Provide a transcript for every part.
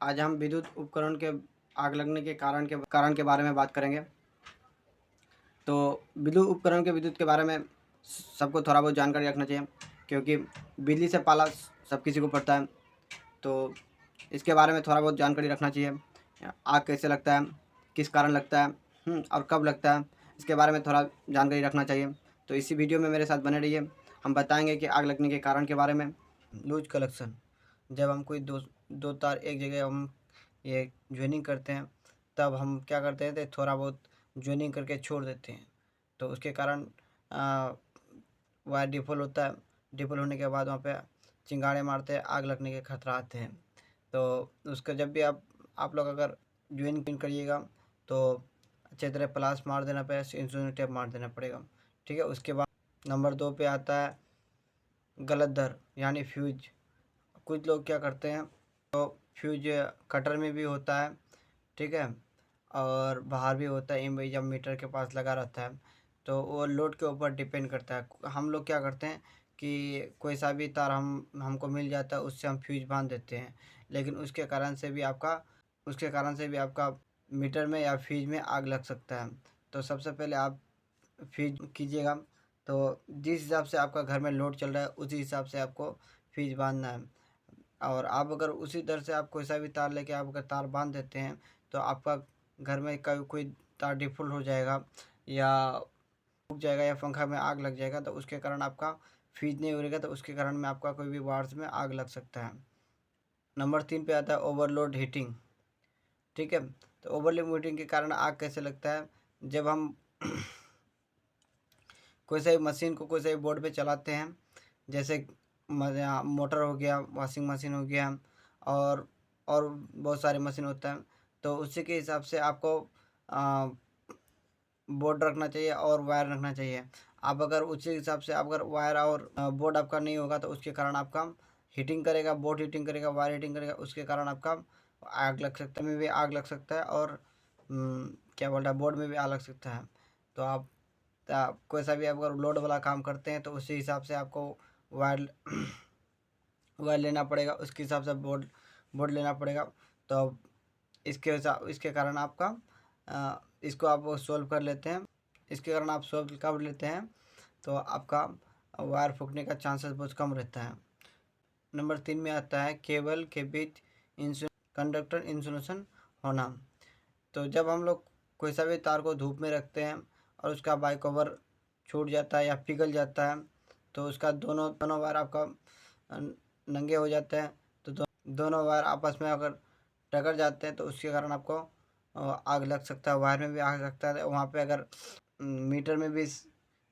आज हम विद्युत उपकरण के आग लगने के कारण के बारे में बात करेंगे। तो विद्युत उपकरण के विद्युत के बारे में सबको थोड़ा बहुत जानकारी रखना चाहिए, क्योंकि बिजली से पाला सब किसी को पड़ता है। तो इसके बारे में थोड़ा बहुत जानकारी रखना चाहिए। आग कैसे लगता है, किस कारण लगता है, और कब लगता है, इसके बारे में थोड़ा जानकारी रखना चाहिए। तो इसी वीडियो में मेरे साथ बने रहिए। हम बताएंगे कि आग लगने के कारण के बारे में। लूज कलेक्शन, जब हम कोई दो तार एक जगह हम ये ज्वाइनिंग करते हैं, तब हम क्या करते हैं, तो थोड़ा बहुत ज्वाइनिंग करके छोड़ देते हैं। तो उसके कारण वायर डिफॉल्ट होता है। डिफॉल्ट होने के बाद वहाँ पे चिंगारे मारते हैं, आग लगने के खतरा आते हैं। तो उसका जब भी आप लोग अगर ज्वाइन करिएगा तो अच्छे तरह प्लास मार देना पड़ेगा, इंसुलेशन टेप मार देना पड़ेगा। ठीक है। उसके बाद नंबर 2 पे आता है गलत दर यानी फ्यूज। कुछ लोग क्या करते हैं, तो फ्यूज कटर में भी होता है, ठीक है, और बाहर भी होता है। जब मीटर के पास लगा रहता है तो वो लोड के ऊपर डिपेंड करता है। हम लोग क्या करते हैं कि कोई सा भी तार हमको मिल जाता है, उससे हम फ्यूज बांध देते हैं। लेकिन उसके कारण से भी आपका मीटर में या फ्यूज में आग लग सकता है। तो सबसे पहले आप फ्यूज कीजिएगा। तो जिस हिसाब से आपका घर में लोड चल रहा है उसी हिसाब से आपको फ्यूज बांधना है। और आप अगर उसी दर से आप कोई सा भी तार लेके आप अगर तार बांध देते हैं तो आपका घर में कोई तार डिफॉल्ट हो जाएगा या टूट जाएगा या पंखा में आग लग जाएगा, तो उसके कारण आपका फ्यूज नहीं उड़ेगा, तो उसके कारण में आपका कोई भी वायर्स में आग लग सकता है। नंबर 3 पे आता है ओवरलोड हीटिंग। ठीक है। तो ओवरलोड हीटिंग के कारण आग कैसे लगता है, जब हम कोई सा भी मशीन को कोई सा भी बोर्ड पे चलाते हैं, जैसे मोटर हो गया, वॉशिंग मशीन हो गया, और बहुत सारे मशीन होता है। तो उसी के हिसाब से आपको बोर्ड रखना चाहिए और वायर रखना चाहिए। आप अगर उसी हिसाब से आप अगर वायर और बोर्ड आपका नहीं होगा तो उसके कारण आपका हीटिंग करेगा, बोर्ड हीटिंग करेगा, वायर हीटिंग करेगा, उसके कारण आपका आग लग सकता है, में भी आग लग सकता है, और क्या बोलता है, बोर्ड में भी आग लग सकता है। तो आप कोई सा भी आप अगर लोड वाला काम करते हैं तो उसी हिसाब से आपको वायर वायर लेना पड़ेगा, उसके हिसाब से बोर्ड बोर्ड लेना पड़ेगा। तो इसके कारण आपका इसको आप सॉल्व कर लेते हैं। इसके कारण आप सॉल्व कर लेते हैं तो आपका वायर फूकने का चांसेस बहुत कम रहता है। नंबर 3 में आता है केबल के बीच कंडक्टर इंसुलेशन होना। तो जब हम लोग कोई सा भी तार को धूप में रखते हैं और उसका बाई कवर छूट जाता है या पिघल जाता है, तो उसका दोनों दोनों वायर आपका नंगे हो जाते हैं। तो दोनों वायर आपस में अगर टकरा जाते हैं तो उसके कारण आपको आग लग सकता है, वायर में भी आग लगता है। वहाँ पे अगर मीटर में भी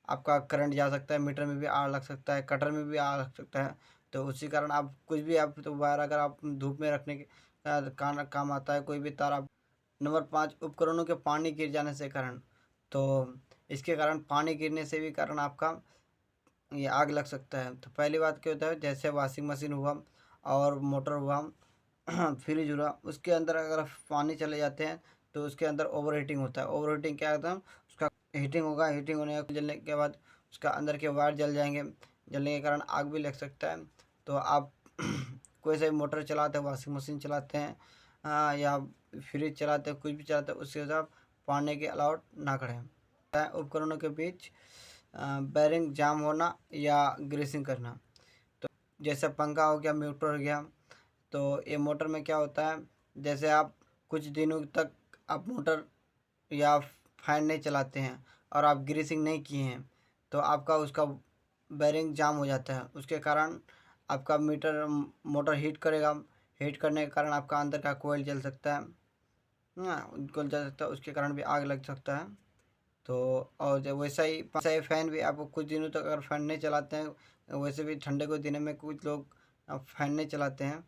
आपका करंट जा सकता है, मीटर में भी आग लग सकता है, कटर में भी आग लग सकता है। तो उसी कारण आप कुछ भी आप तो वायर अगर आप धूप में रखने के काम आता है कोई भी तार आप। नंबर 5 उपकरणों के पानी गिर जाने से कारण। तो इसके कारण पानी गिरने से भी कारण आपका ये आग लग सकता है। तो पहली बात क्या होता है, जैसे वॉशिंग मशीन हुआ और मोटर हुआ, फ्रिज हुआ, उसके अंदर अगर पानी चले जाते हैं तो उसके अंदर ओवर हीटिंग होता है। ओवर हीटिंग क्या होता है, उसका हीटिंग होगा, हीटिंग होने जलने के बाद उसका अंदर के वायर जल जाएंगे, जलने के कारण आग भी लग सकता है। तो आप कोई सा भी मोटर चलाते हैं, वॉशिंग मशीन चलाते हैं, या फ्रिज चलाते हैं, कुछ भी चलाते हैं, उसके साथ पानी के अलाउड ना करें। उपकरणों के बीच बैरिंग जाम होना या ग्रीसिंग करना। तो जैसे पंखा हो गया, मोटर हो गया, तो ये मोटर में क्या होता है, जैसे आप कुछ दिनों तक आप मोटर या फैन नहीं चलाते हैं और आप ग्रीसिंग नहीं किए हैं, तो आपका उसका बैरिंग जाम हो जाता है। उसके कारण आपका मोटर हीट करेगा, हीट करने के कारण आपका अंदर का कोयल जल सकता है, कोयल जल सकता है, उसके कारण भी आग लग सकता है। तो और जब वैसा ही फ़ैन भी आपको कुछ दिनों तक अगर फ़ैन नहीं चलाते हैं, वैसे भी ठंडे के दिनों में कुछ लोग फ़ैन नहीं चलाते हैं,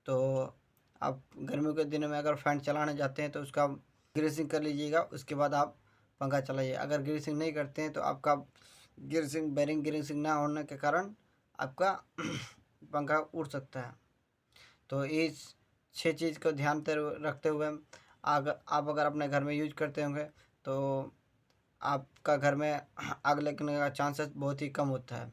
तो आप गर्मियों के दिनों में अगर फ़ैन चलाने जाते हैं तो उसका ग्रीसिंग कर लीजिएगा, उसके बाद आप पंखा चलाइए। अगर ग्रीसिंग नहीं करते हैं तो आपका बैरिंग ग्रीसिंग ना होने के कारण आपका पंखा उड़ सकता है। तो इस 6 चीज़ को ध्यान रखते हुए आप अगर अपने घर में यूज करते होंगे तो आपका घर में आग लगने का चांसेस बहुत ही कम होता है।